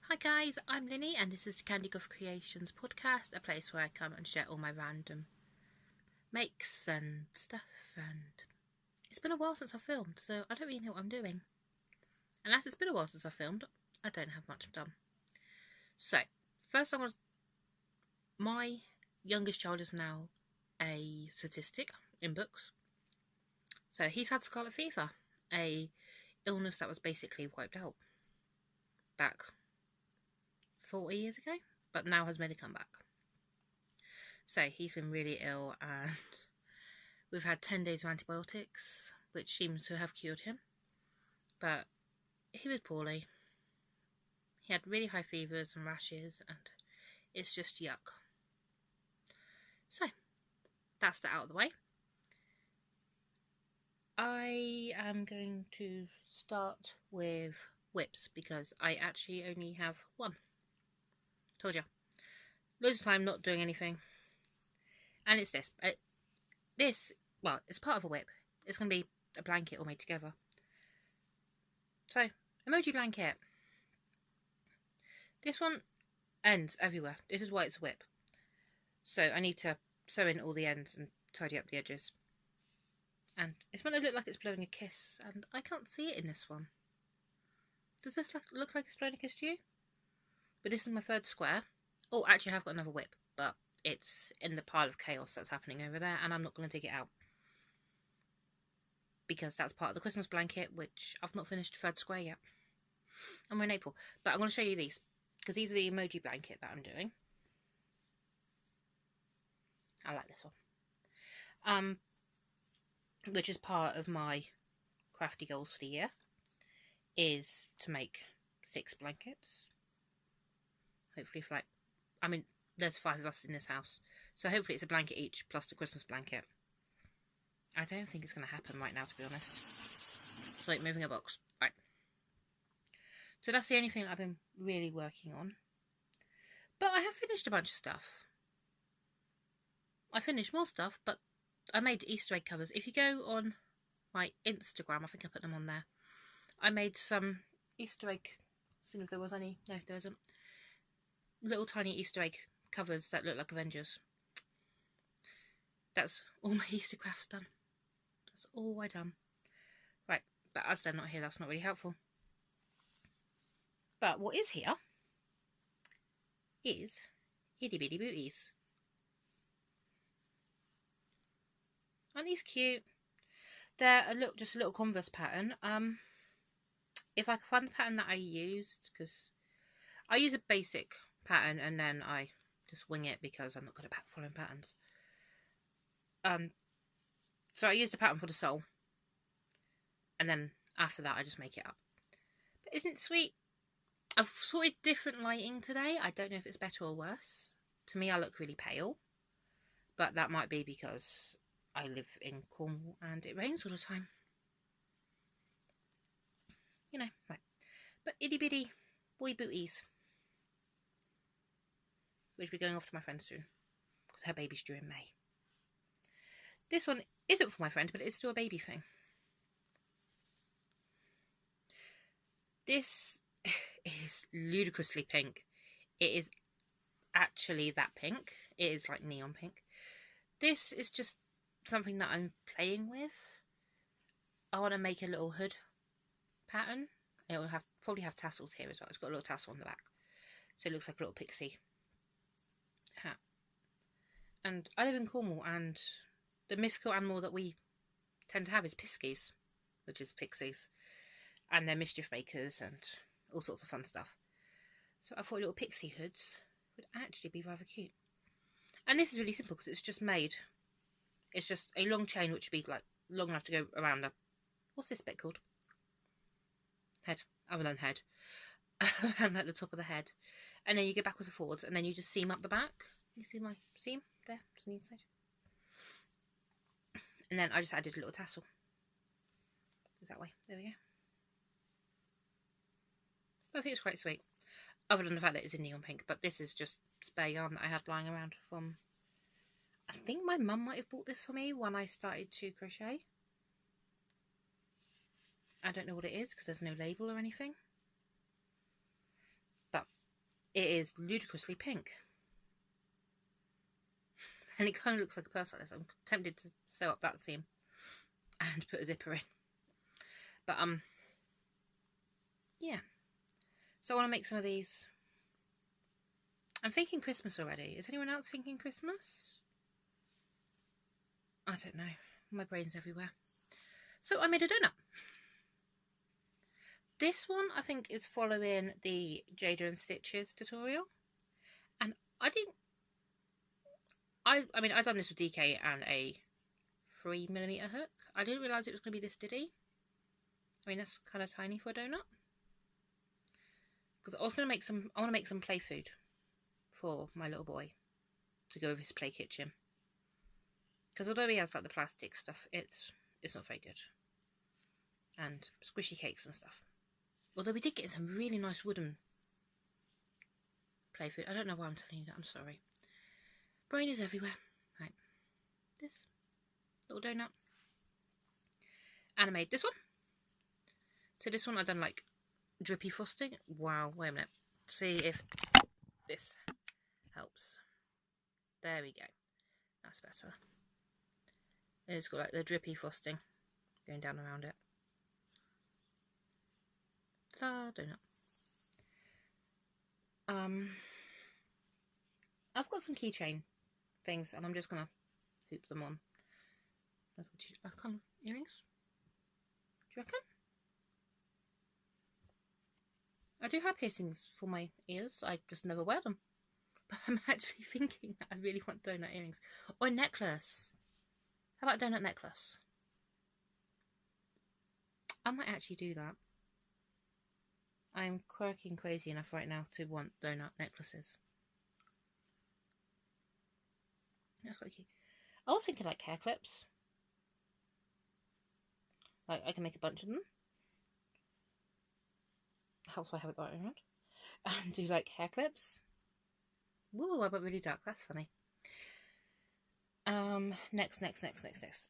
Hi guys, I'm Linny and this is the Candigoth Creations podcast, a place where I come and share all my random makes and stuff, and it's been a while since I filmed, so I don't really know what I'm doing. And as it's been a while since I filmed, I don't have much done. So, first I want my youngest child is now a statistic in books. So he's had scarlet fever, a illness that was basically wiped out back 40 years ago, but now has made a comeback. So he's been really ill, and we've had 10 days of antibiotics, which seems to have cured him. But he was poorly. He had really high fevers and rashes, and it's just yuck. So that's that out of the way. I am going to start with whips because I actually only have one. Told you. Loads of time not doing anything. And it's this. Well, it's part of a whip. It's going to be a blanket all made together. So, emoji blanket. This one ends everywhere. This is why it's a whip. So I need to sew in all the ends and tidy up the edges. And it's meant to look like it's blowing a kiss, and I can't see it in this one. Does this look like it's blowing a kiss to you? But this is my third square. Oh, actually I have got another whip, but it's in the pile of chaos that's happening over there, and I'm not going to dig it out. Because that's part of the Christmas blanket, which I've not finished the third square yet. And we're in April. But I'm going to show you these, because these are the emoji blanket that I'm doing. I like this one. Which is part of my crafty goals for the year, is to make 6 blankets. Hopefully there's 5 of us in this house, so hopefully it's a blanket each plus the Christmas blanket. I don't think it's going to happen right now, to be honest. It's like moving a box. Right. So that's the only thing I've been really working on. But I have finished a bunch of stuff. I finished more stuff, but I made Easter egg covers. If you go on my Instagram, I think I put them on there. I made some Easter egg, see if there was any. No, there isn't. Little tiny Easter egg covers that look like Avengers. That's all my Easter crafts done. That's all I done. Right, but as they're not here, that's not really helpful. But what is here is itty bitty booties. Aren't these cute? They're just a little Converse pattern. If I can find the pattern that I used, because I use a basic pattern and then I just wing it because I'm not good at following patterns. So I used a pattern for the sole, and then after that I just make it up. But isn't it sweet? I've sorted different lighting today. I don't know if it's better or worse. To me, I look really pale, but that might be because I live in Cornwall and it rains all the time. You know, right. But itty bitty boy booties, which will be going off to my friend soon, because her baby's due in May. This one isn't for my friend, but it's still a baby thing. This is ludicrously pink. It is actually that pink. It is like neon pink. This is just something that I'm playing with. I want to make a little hood pattern. It will probably have tassels here as well. It's got a little tassel on the back, so it looks like a little pixie hat. And I live in Cornwall, and the mythical animal that we tend to have is piskies, which is pixies, and they're mischief makers and all sorts of fun stuff. So I thought little pixie hoods would actually be rather cute. And this is really simple because it's just made. It's just a long chain which would be like long enough to go around the, what's this bit called? Head, other than head. Around like the top of the head. And then you go backwards and forwards, and then you just seam up the back. You see my seam there, to the inside. And then I just added a little tassel. Goes that way. There we go. I think it's quite sweet. Other than the fact that it's in neon pink, but this is just spare yarn that I had lying around from, I think my mum might have bought this for me when I started to crochet. I don't know what it is because there's no label or anything. But It is ludicrously pink. And it kind of looks like a purse like this. I'm tempted to sew up that seam and put a zipper in. But, yeah. So I want to make some of these. I'm thinking Christmas already. Is anyone else thinking Christmas? I don't know. My brain's everywhere. So I made a donut. This one, I think, is following the Jada and Stitches tutorial. And I think... I mean, I've done this with DK and a 3mm hook. I didn't realise it was going to be this diddy. I mean, that's kind of tiny for a donut. Because I was going to make some... I want to make some play food for my little boy to go with his play kitchen. Because although he has like the plastic stuff, it's not very good. And squishy cakes and stuff. Although we did get some really nice wooden play food. I don't know why I'm telling you that, I'm sorry. Brain is everywhere. Right. This little donut. And I made this one. So this one I've done like drippy frosting. Wow, wait a minute. See if this helps. There we go. That's better. And it's got like the drippy frosting going down around it. Ta-da, donut. I've got some keychain things and I'm just gonna hoop them on. I can't, earrings? Do you reckon? I do have piercings for my ears, I just never wear them. But I'm actually thinking that I really want donut earrings. Or a necklace. How about a donut necklace? I might actually do that. I'm quirky and crazy enough right now to want donut necklaces. That's quite cute. I was thinking like hair clips. Like I can make a bunch of them. Helps I have it the right way around. And do like hair clips. Woo, I went really dark. That's funny. Next.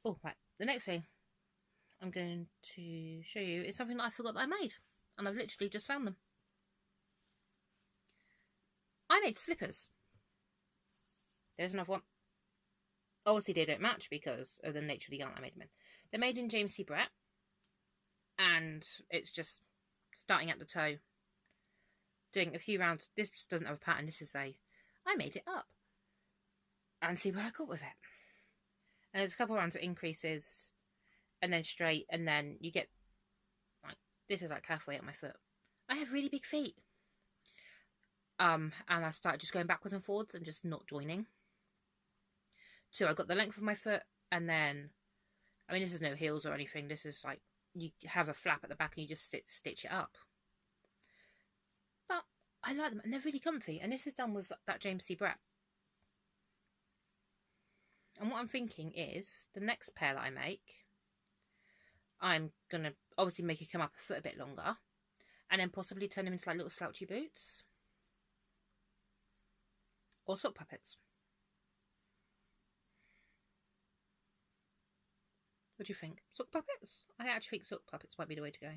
Oh, right. The next thing I'm going to show you is something that I forgot that I made. And I've literally just found them. I made slippers. There's another one. Obviously they don't match because of the nature of the yarn I made them in. They're made in James C. Brett. And it's just starting at the toe. Doing a few rounds. This doesn't have a pattern. This is I made it up. And see where I got with it. And there's a couple of rounds of increases. And then straight. And then you get... This is like halfway up my foot. I have really big feet. And I started just going backwards and forwards and just not joining. So I got the length of my foot and then, I mean, this is no heels or anything. This is like, you have a flap at the back and you just stitch it up. But I like them and they're really comfy. And this is done with that James C. Brett. And what I'm thinking is, the next pair that I make, I'm going to obviously make it come up a foot a bit longer. And then possibly turn them into like little slouchy boots. Or sock puppets. What do you think? Sock puppets? I actually think sock puppets might be the way to go.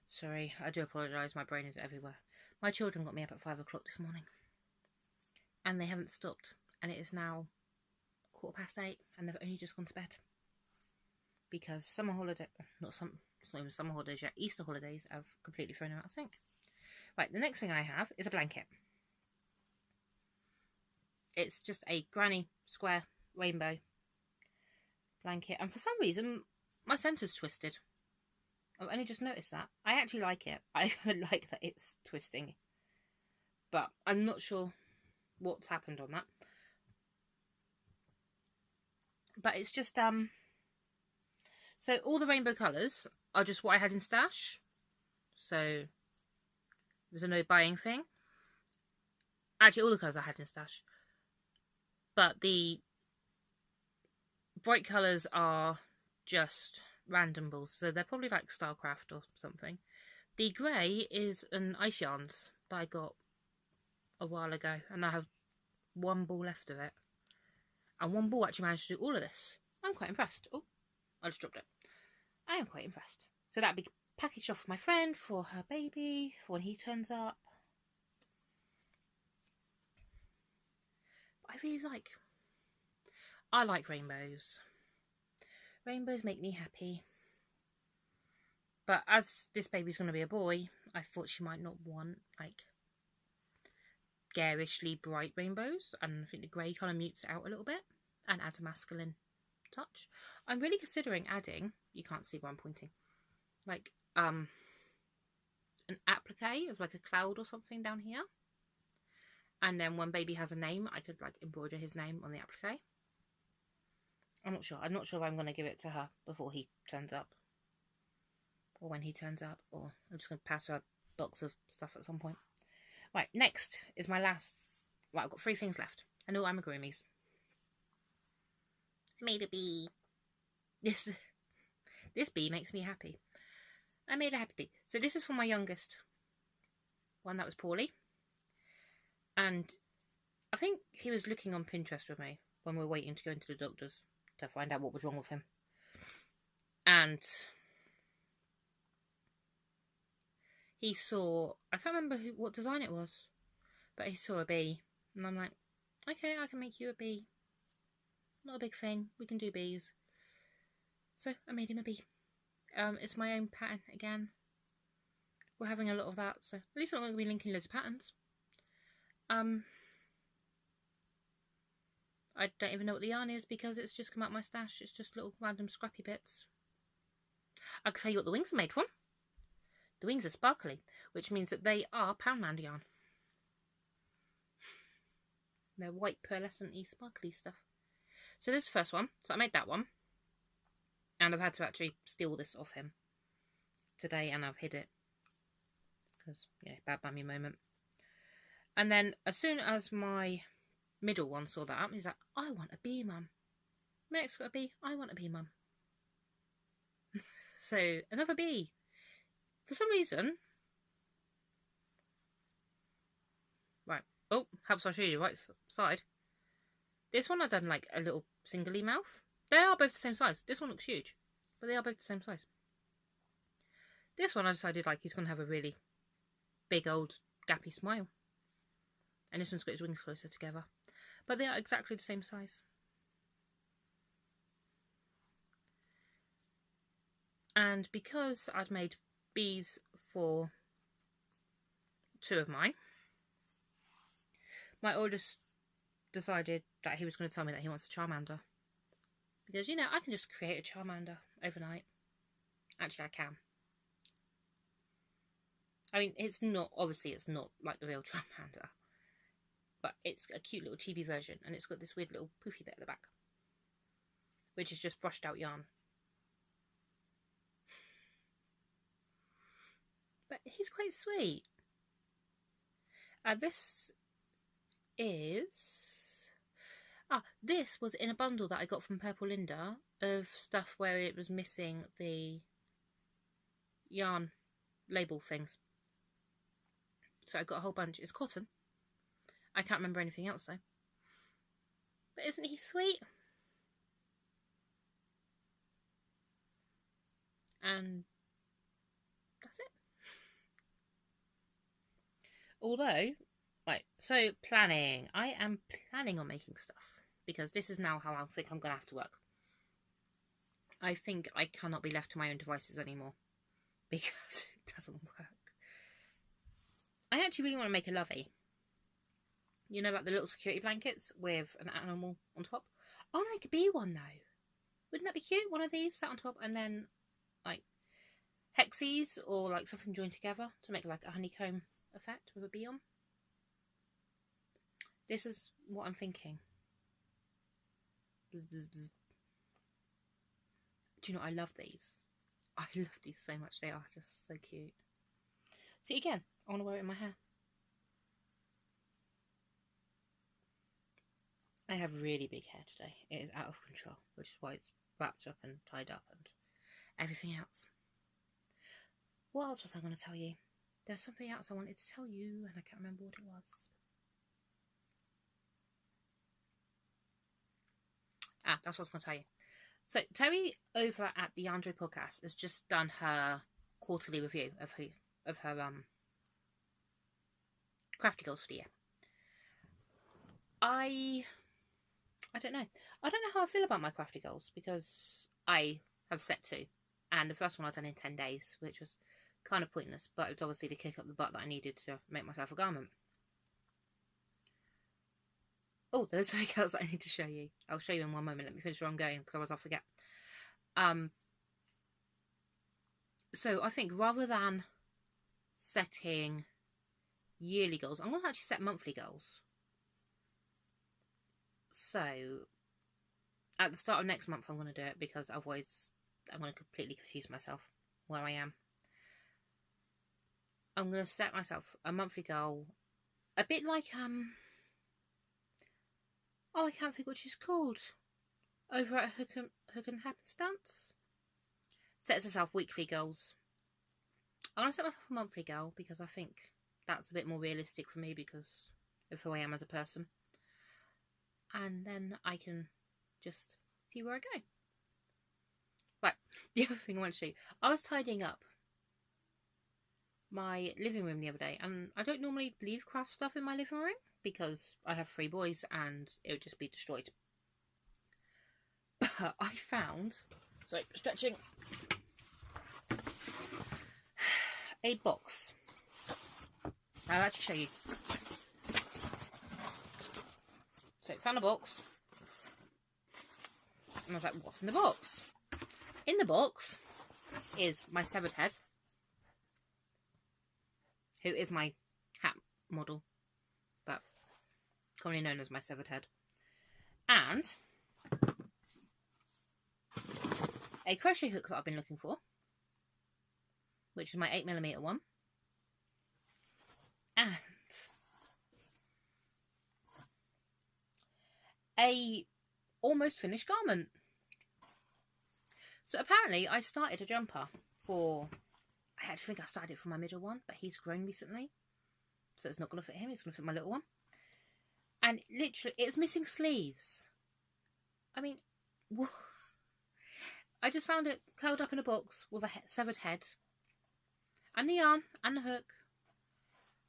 Sorry, I do apologise. My brain is everywhere. My children got me up at 5 o'clock this morning. And they haven't stopped. And it is now 8:15 and they've only just gone to bed. Because summer holiday... it's not even summer holidays yet. Easter holidays have completely thrown them out of sync. Right, the next thing I have is a blanket. It's just a granny square rainbow blanket. And for some reason, my centre's twisted. I've only just noticed that. I actually like it. I like that it's twisting. But I'm not sure what's happened on that. But it's just, so all the rainbow colours are just what I had in stash. So, it was a no buying thing. Actually, all the colours I had in stash. But the bright colours are just random balls. So they're probably like Starcraft or something. The grey is an Ice Yarns that I got a while ago. And I have one ball left of it. And one ball actually managed to do all of this. I'm quite impressed. Oh, I just dropped it. I am quite impressed. So that'd be packaged off for my friend for her baby for when he turns up. But I like rainbows. Rainbows make me happy. But as this baby's going to be a boy, I thought she might not want, like, garishly bright rainbows. And I think the grey kind of mutes it out a little bit and adds a masculine touch. I'm really considering adding, you can't see where I'm pointing, like, an applique of, like, a cloud or something down here. And then when baby has a name, I could, like, embroider his name on the applique. I'm not sure. I'm not sure if I'm going to give it to her before he turns up. Or when he turns up, or I'm just going to pass her a box of stuff at some point. Right, next is my last. Right, I've got 3 things left. I know I'm a groomies. I made a bee. This bee makes me happy. I made a happy bee. So this is for my youngest one. That was Paulie. And I think he was looking on Pinterest with me when we were waiting to go into the doctor's to find out what was wrong with him. And he saw, I can't remember what design it was, but he saw a bee. And I'm like, okay, I can make you a bee. Not a big thing. We can do bees. So I made him a bee. It's my own pattern again. We're having a lot of that, so at least I'm not going to be linking loads of patterns. I don't even know what the yarn is because it's just come out my stash. It's just little random scrappy bits. I can tell you what the wings are made from. The wings are sparkly, which means that they are Poundland yarn. They're white pearlescent-y sparkly stuff. So this is the first one. So I made that one. And I've had to actually steal this off him today, and I've hid it. Because, you know, bad mummy moment. And then as soon as my middle one saw that, he's like, I want a bee, mum. Max got a bee. I want a bee, mum. So, another bee. For some reason... Right. Oh, perhaps I'll show you the right side. This one I've done like a little singly mouth. They are both the same size. This one looks huge. But they are both the same size. This one I decided like he's going to have a really big old gappy smile. And this one's got his wings closer together. But they are exactly the same size. And because I'd made bees for 2 of mine, my oldest decided that he was going to tell me that he wants a Charmander. Because, you know, I can just create a Charmander overnight. Actually, I can. I mean, it's not, obviously it's not like the real Charmander. But it's a cute little chibi version. And it's got this weird little poofy bit at the back. Which is just brushed out yarn. But he's quite sweet. This is... this was in a bundle that I got from Purple Linda of stuff where it was missing the yarn label things. So I got a whole bunch. It's cotton. I can't remember anything else though. But isn't he sweet? And that's it. Although, right, so planning. I am planning on making stuff. Because this is now how I think I'm going to have to work. I think I cannot be left to my own devices anymore. Because it doesn't work. I actually really want to make a lovey. You know, like the little security blankets with an animal on top. I want to make a bee one though. Wouldn't that be cute? One of these sat on top and then like hexies or like something joined together to make like a honeycomb effect with a bee on. This is what I'm thinking. Bzz, bzz, bzz. Do you know, I love these. I love these so much. They are just so cute. See, again, I want to wear it in my hair. I have really big hair today. It is out of control, which is why it's wrapped up and tied up and everything else. What else was I going to tell you? There was something else I wanted to tell you and I can't remember what it was. That's what I was going to tell you. So Terry over at the Andre podcast has just done her quarterly review of her crafty goals for the year. I don't know. I don't know how I feel about my crafty goals, because I have set 2, and the first one I've done in 10 days, which was kind of pointless, but it was obviously to kick up the butt that I needed to make myself a garment. Oh, there's something else that I need to show you. I'll show you in one moment. Let me finish where I'm going, because otherwise I'll forget. So I think rather than setting yearly goals, I'm going to actually set monthly goals. So at the start of next month I'm going to do it, because otherwise I'm going to completely confuse myself where I am. I'm going to set myself a monthly goal, a bit like oh, I can't think what she's called, over at Hook and Happenstance. Sets herself weekly goals. I'm going to set myself a monthly goal, because I think that's a bit more realistic for me because of who I am as a person. And then I can just see where I go. Right, the other thing I want to show you. I was tidying up my living room the other day, and I don't normally leave craft stuff in my living room because I have 3 boys and it would just be destroyed. But I found, sorry, stretching, a box. I'll actually show you. So I found a box, and I was like, what's in the box? In the box is my severed head, who is my hat model, but commonly known as my severed head, and a crochet hook that I've been looking for, which is my 8mm one, and a almost finished garment. So apparently I started a jumper for, I actually think I started it for my middle one, but he's grown recently, so it's not going to fit him, it's going to fit my little one. And literally, it's missing sleeves. I mean, I just found it curled up in a box with a severed head, and the yarn, and the hook,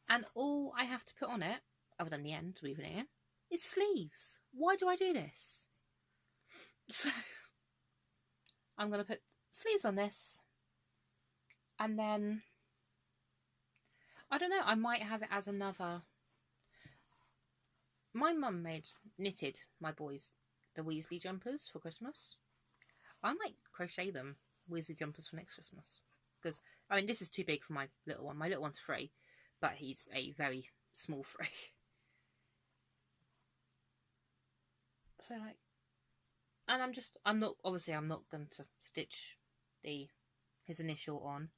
and all I have to put on it, other than the end, weaving it in, is sleeves. Why do I do this? So I'm going to put sleeves on this, and then I don't know, I might have it as another. My mum knitted my boys the Weasley jumpers for Christmas. I might crochet them Weasley jumpers for next Christmas, because I mean, this is too big for my little one. My little one's 3, but he's a very small 3. So like, and I'm not going to stitch his initial on,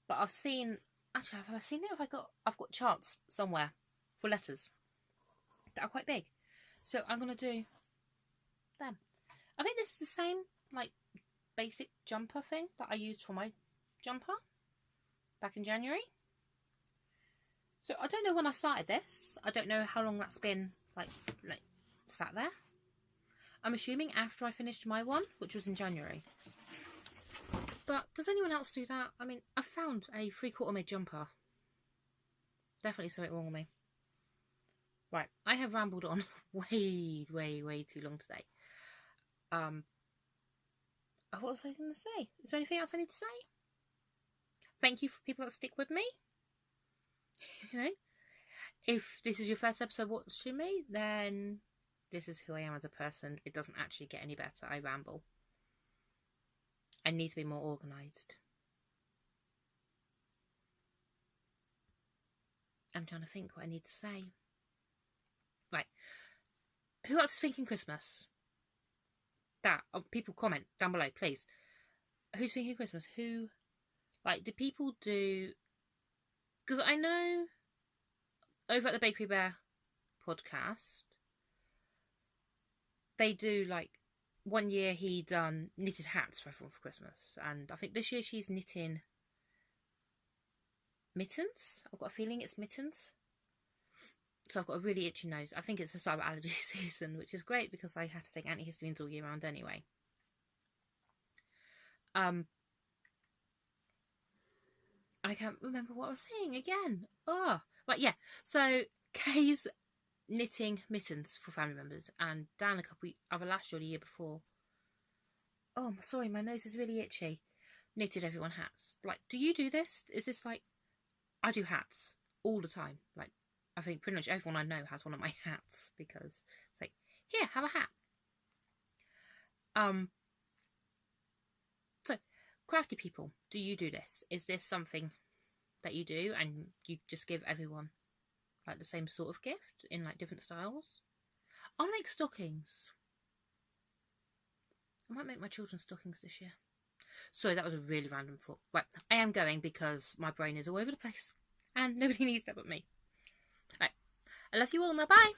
but I've seen, actually have I seen it? I've got charts somewhere for letters that are quite big, so I'm going to do them. I think this is the same like basic jumper thing that I used for my jumper back in January. So I don't know when I started this. I don't know how long that's been like sat there. I'm assuming after I finished my one, which was in January. But does anyone else do that? I mean, I found a 3/4 made jumper. Definitely something wrong with me. Right, I have rambled on way too long today. What was I going to say? Is there anything else I need to say? Thank you for people that stick with me. You know, if this is your first episode watching me, then this is who I am as a person. It doesn't actually get any better. I ramble. I need to be more organised. I'm trying to think what I need to say. Right. Who else is thinking Christmas? People comment down below, please. Who's thinking Christmas? Who, like, do people do... Because I know over at the Bakery Bear podcast, they do, like, one year he done knitted hats for everyone for Christmas, and I think this year she's knitting mittens. I've got a feeling it's mittens. So I've got a really itchy nose. I think it's the start of allergy season, which is great because I have to take antihistamines all year round anyway. I can't remember what I was saying again. Oh, right, yeah. So Kay's knitting mittens for family members, and Dan a couple either last year or the year before. Oh, sorry, my nose is really itchy. Knitted everyone hats. Like, do you do this? Is this like, I do hats all the time. Like, I think pretty much everyone I know has one of my hats because it's like, here, have a hat. So, crafty people, do you do this? Is this something that you do and you just give everyone like the same sort of gift in like different styles? I'll make stockings. I might make my children's stockings this year. Sorry, that was a really random thought. Right, I am going because my brain is all over the place and nobody needs that but me. Right, I love you all now. Bye.